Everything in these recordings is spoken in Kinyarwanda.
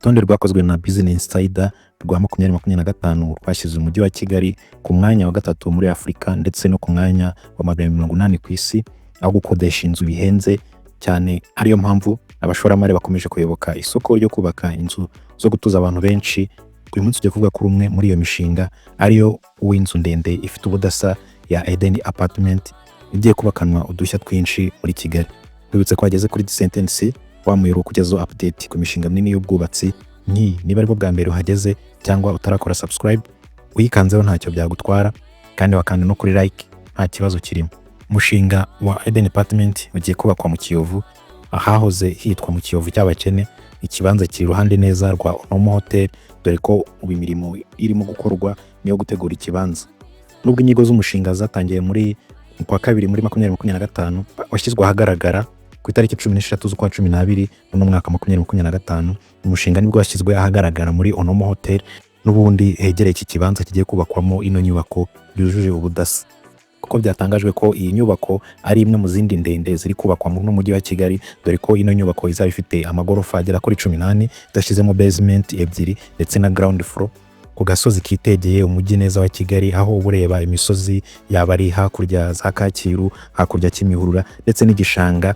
Urutonde rwakozwe na Business Insider rwa 2025 rwashyize umujyi wa Kigali ku mwanya wa gatatu muri Afurika ndetse no ku mwanya wa 180 ku isi, aho gukodesha inzu bihenze cyane. Ariyo mpamvu abashoramari bakomeje kuyoboka isoko ryo kubaka inzu zo gutuza abantu benshi. Uyu munsi tugiye kuvuga kuri umwe muri iyo mishinga, ariyo uw'inzu ndende ifite ubudasa ya Eden Apartment igiye kubakanwa udushya twinshi muri Kigali. Twibutse ko hageze kuri sentence wamuyero kugezaho update ku mishinga minini y'ubwubatsi. Niba aribwo bwa mbere uhageze cyangwa utarakora subscribe, uyikanzeho ntacyo byagutwara, kandi wakanda no kuri like, nta kibazo kirimo. Umushinga wa Eden Apartment ugiye kubakwa mu Kiyovu, ahahoze hitwa mu Kiyovu cy'abakene. Ikibanza kiri iruhande neza rwa Onomo Hotel, dore ko imirimo irimo gukorwa niyo gutegura ikibanza. Nubwo inyigo z'umushinga zatangiye muri kwa kabiri muri 2025, washyizwe ahagaragara ku itariki 16 z'ukwa 12 mu mwaka 2025. Umushinga nibwo washyizwe ahagaragara muri Onomo Hotel, n'ubundi hegereye iki kibanza kigiye kubakwamo ino nyubako yujuje ubudasa. Kuko byatangajwe ko iyi nyubako ari imwe mu zindi ndende ziri kubakwa mu mujyi wa Kigali, dore ko ino nyubako izaba ifite amagorofa agera kuri 18 idashizemo basement ebyiri ndetse na ground floor, ku gasozi kitegeye umujyi neza wa Kigali, aho ureba imisozi yaba ari hakurya za Kacyiru, hakurya cy'imihurura ndetse n'igishanga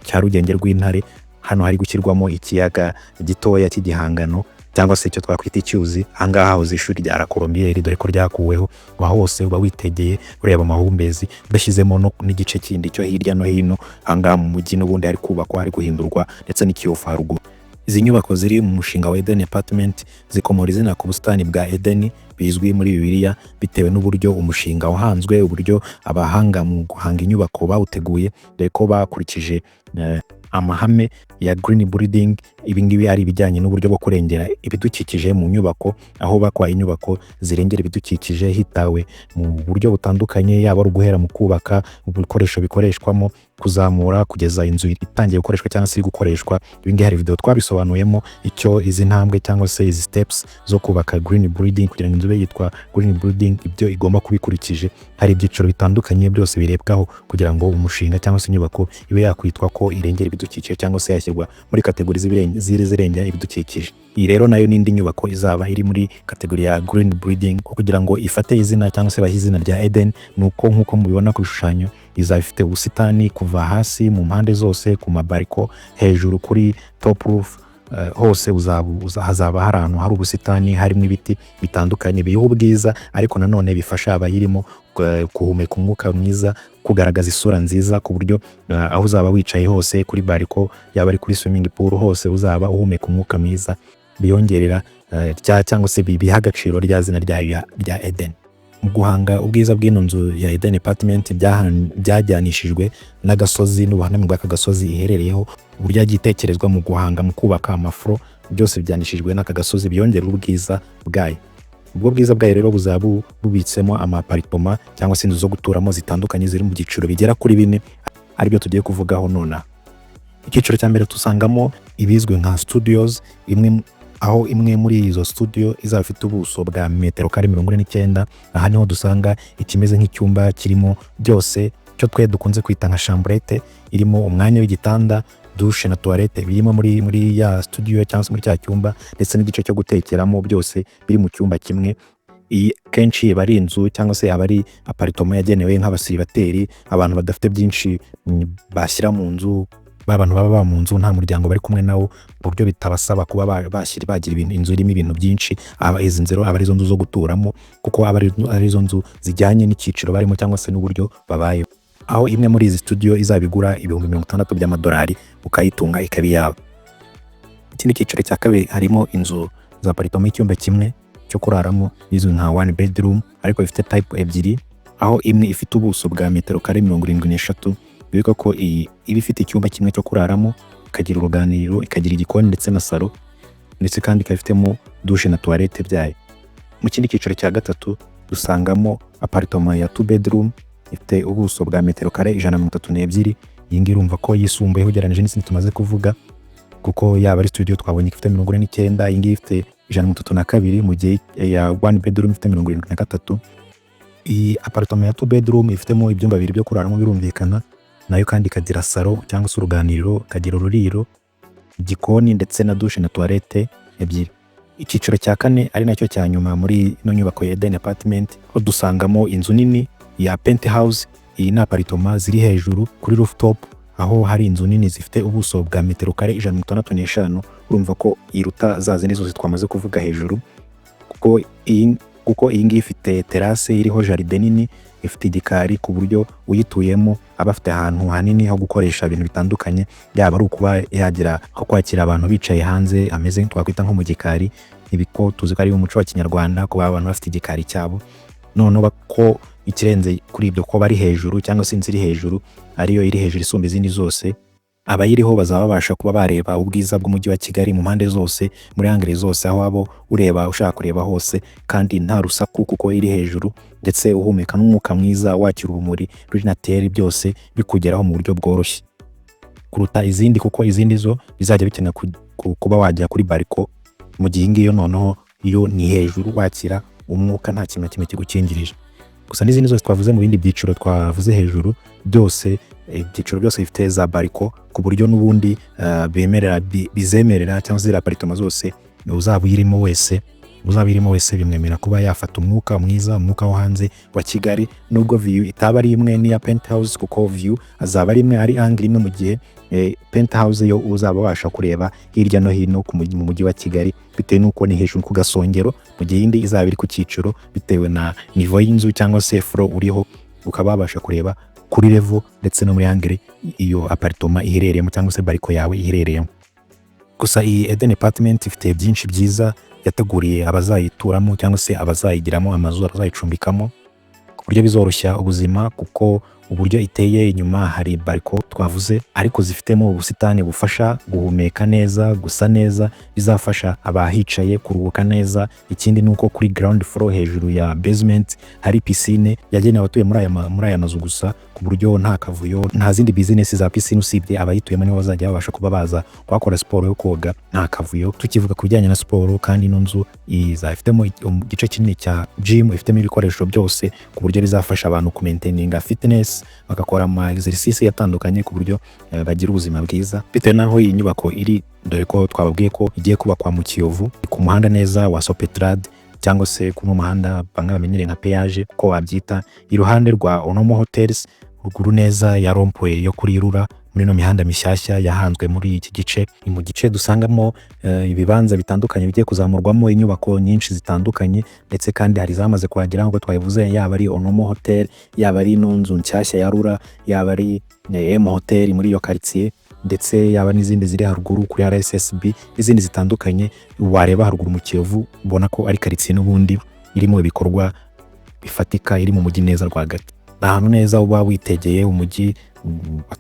cya Rugenge rw'Intare. Hano hari gushyirwamo ikiyaga gitoya cy'igihangano cyangwa se icyo twakwita icyuzi. Ahangaha hahoze ishuri rya Colombier, dore ko ryakuweho. Wa hose uba witegeye ureba amahumbezi, udashyizemo n'igice kindi cyo hirya no hino. Ahangaha mu mujyi n'ubundi hari kubakwa, hari guhindurwa ndetse n'ikiyovu haruguru. Izi nyubako ziri mu mushinga wa Eden Apartment zikomora izina ku busitani bwa Eden bizwi muri Bibiliya, bitewe n'uburyo umushinga wahanzwe, uburyo abahanga mu guhanga inyubako bawuteguye, dore ko bakurikije amahame ya green building. Ibi ngibi ari ibijyanye n'uburyo bwo kurengera ibidukikije mu nyubako, aho bakwa inyubako zirengera ibidukikije hitawe mu buryo butandukanye, yaba guhera mu kubaka ibikoresho bikoreshwamo, kuzamura kugeza inzu itangiye gukoreshwa cyangwa se gukoreshwa. Ibi ngibi hari video twabisobanuyemo icyo izi ntambwe cyangwa se izi steps zo kubaka green building kugira ngo inzu yitwa green building ibyo igomba kubikurikije. Hari ibyiciro bitandukanye byose birebwaho kugira ngo umushinga cyangwa se inyubako ibe yakwitwa ko irengera ibidukikije cyangwa se yashyirwa muri kategori zirengera ibidukikije. Iyi rero nayo n'indi nyubako izaba iri muri kategori ya green building, kugira ngo ifate izina cyangwa se bahe izina rya Eden. Nuko nkuko mubibona ku bishushanyo, izaba ifite ubusitani kuva hasi mu mpande zose, ku mabariko, hejuru kuri top roof, hose hazaba hari ahantu hari ubusitani, harimo ibiti bitandukanye biha ubwiza, ariko nanone bifasha abayirimo guhumeka umwuka mwiza, kugaragaza isura nziza, ku buryo aho uzaba wicaye hose, kuri bariko, yaba ari kuri swimming pool, hose uzaba uhumeka umwuka mwiza. Biyongerera cyangwa se biha agaciro rya zina rya Eden. Mu guhanga ubwiza bw'ino nzu ya Eden Apartment byajyanishijwe n'agasozi n'ubuhaname bw'aka gasozi iherereyeho. Uburyo yagitekerezwa mu guhanga mu kubaka amafro, byose byanishijwe n'aka gasozi, byongera ubwiza bwayo. Ubwo bwiza bwayo rero buzaba bubitsemo amapartment cyangwa se inzu zo guturamo zitandukanye ziri mu byiciro bigera kuri 4, aribyo tugiye kuvugaho nona. Icyiciro cya mbere tusangamo ibizwe nka studios, aho imwe muri izo studio izaba ifite ubuso bwa metero kare 49. Aha niho dusanga ikimeze nk'icyumba kirimo byose, cyo twe dukunze kwita nka chambrette, irimo umwanya w'igitanda, douche na toilette birimo muri ya studio cyangwa se muri cya cyumba, ndetse n'igice cyo gutekeramo, byose biri mu cyumba kimwe. Iyi kenshi bari inzu cyangwa se abari apartment yagenewe nk'abasiribateri, abantu badafite byinshi bashyira mu nzu, abantu baba mu nzu nta muryango bari kumwe nawo, buryo bitabasaba kuba bagira inzu irimo ibintu byinshi. Izi nzero aba ari zo nzu zo guturamo, kuko aba ari zo nzu zijyanye n'icyiciro barimo cyangwa se n'uburyo babayeho. Aho imwe muri izi studio izabigura $60,000 by'amadolari, ukayitunga ikaba iyaba. Ikindi cyiciro cya kabiri harimo inzu za apartment y'icyumba kimwe cyo kuraramo, izwi nka one bedroom, ariko ifite type ebyiri, aho imwe ifite ubuso bwa metero kare 73. Biko ko iba ifite icyumba kimwe cyo kuraramo, ikagira uruganiriro, ikagira igikoni ndetse na salo, ndetse kandi ikafitemo douche na toilette byayo. Mu kindi cyiciro cya gatatu dusangamo apartment ya 2 bedroom ifite ubuso bwa metero kare 132. Iyi ngiyi urumva ko yisumbuyeho ugereranyije n'izindi tumaze kuvuga, kuko yaba ari studio twabonye ifite 49, iyi ngiyi ifite 132, mu gihe ya 1 bedroom ifite 73. Iyi apartment ya 2 bedroom ifitemo ibyumba 2 byo kuraramo birumvikana, nayo kandi ikagira salo cyangwa se uruganiriro, ikagira ururiro, igikoni ndetse na douche na toilette. ebyiri. Icyiciro cya kane ari nacyo cya nyuma muri ino nyubako ya Eden Apartment, ho dusangamo inzu nini ya Penthouse. Iyi ni aparitoma ziri hejuru kuri rooftop, aho hari inzu nini zifite ubuso bwa metero kare 165. Urumva ko iruta za zindi zose twamaze kuvuga hejuru, kuko iyi ngiyi ifite terrasse iriho jardin nini, ifite igikari ku buryo uyituyemo aba afite ahantu hanini ho gukoresha ibintu bitandukanye, yaba ari ukuba yagira aho kwakira abantu bicaye hanze ameze twakwita nko mu gikari. Ibiko tuzi ko ari umuco wa Kinyarwanda kuba abantu bafite igikari cyabo. Noneho ko ikirenze kuri ibyo ko bari hejuru cyangwa se inzu iri hejuru ariyo iri hejuru isumba izindi zose, abayiriho bazaba babasha kuba bareba ubwiza bw'umujyi wa Kigali mu mpande zose, muri angere zose, aho abo ureba ushaka kureba hose, kandi nta rusaku kuko iri hejuru, ndetse uhumeka n'umwuka mwiza, wakira urumuri ruri nateri, byose bikugeraho mu buryo bworoshye kuruta izindi, kuko izindi zo bizajya bikenera kuba wajya kuri bariko, mu gihe ngiyo noneho iyo ni hejuru wakira umwuka nta kintu kimwe kigukingirije. Gusa n'izindi zose twavuze mu bindi byiciro twavuze hejuru, byose ibyiciro byose bifite za bariko ku buryo n'ubundi bizemerera cyangwa se aparitoma zose uzaba uyirimo wese bimwemera kuba yafata umwuka mwiza, umwuka wo hanze wa Kigali, nubwo view itaba ari imwe n'iya Penthouse, kuko view azaba ari imwe, ari angle imwe, mu gihe Penthouse yo uzaba wabasha kureba hirya no hino mu mujyi wa Kigali bitewe n'uko ni hejuru ku gasongero, mu gihe indi izaba iri ku cyiciro bitewe na niveau y'inzu cyangwa se floor uriho, ukaba wabasha kureba kuri level ndetse no muri angle iyo aparitoma iherereyemo cyangwa se bariko yawe iherereyemo. Gusa iyi Eden Apartment ifite byinshi byiza yateguriye abazayituramo cyangwa se abazayigiramo amazu, abazayicumbikamo, ku buryo bizoroshya ubuzima, kuko uburyo iteye inyuma hari bariko twavuze, ariko zifitemo ubusitani bufasha guhumeka neza, gusa neza, bizafasha abahicaye kuruhuka neza. Ikindi nuko kuri ground floor hejuru ya basement hari piscine yagenewe abatuye muri aya mazu gusa, ku buryo nta kavuyo, nta zindi business za piscine usibye abayituyemo nibo bazajya babasha kuba baza kwakora siporo yo koga, nta kavuyo. Tukivuga ku bijyanye na siporo, kandi ino nzu izafitemo igice kinini cya gym, ifitemo ibikoresho byose ku buryo bizafasha abantu ku maintaining fitness, bagakora ama exercice yatandukanye ku buryo bagira ubuzima bwiza. Bitewe naho iyi nyubako iri, dore ko twababwiye ko igiye kubakwa mu Kiyovu ku muhanda neza wa Sopetrade, cyangwa se ku muhanda bamwe bamenyereye nka peage uko wabyita, iruhande rwa Onomo Hotels, ruguru neza ya rompoye yo kuri Rura, muri no mihanda mishyashya yahanzwe muri iki gice. Ni mu gice dusangamo ibibanza bitandukanye bigiye kuzamurwamo inyubako nyinshi zitandukanye, ndetse kandi hari zamaze kuhagera nk'uko twabivuze, yaba ari Onomo Hotel, yaba ari ino nzu nshyashya ya Rura, yaba ari M Hotel muri iyo quartier, ndetse yaba n'izindi ziri haruguru kuri RSSB n'izindi zitandukanye. Wareba haruguru mu Kiyovu ubona ko ari quartier n'ubundi irimo ibikorwa bifatika, iri mu mujyi neza rwagati, ahantu neza uba witegeye umujyi,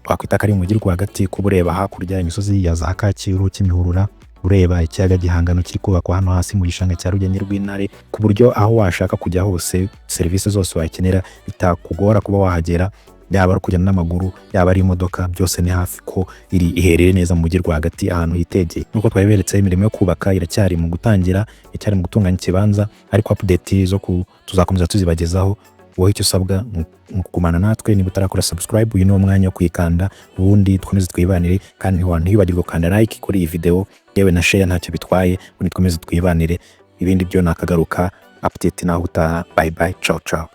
twakwita ko ari umujyi rwagati, kuba ureba hakurya imisozi ya za Kacyiru, Kimihurura, ureba ikiyaga Gihangano kiri kubakwa hano hasi mu gishanga cya Rugenge rw'Intare, ku buryo aho washaka kujya hose serivisi zose wakenera bitakugora kuba wahagera, yaba ari kugenda n'amaguru, yaba ari imodoka, byose ni hafi, ko iherereye neza mu mujyi rwagati ahantu hitegeye. Nuko twabiberetse imirimo yo kubaka iracyari mu gutangira, icyari mu gutunganya ikibanza, ariko update zo tuzakomeza tuzibagezaho. Wowe icyo usabwa mu kugumana natwe, niba utarakora subscribe, uyu ni umwanya wo kuyikanda, ubundi dukomeze twibanire, kandi ntibagirwe gukanda like kuri iyi video, yewe na share ntacyo bitwaye, ubundi dukomeze twibanire. Ibindi byo nakagaruka update naho utaha. Bye bye, ciao ciao.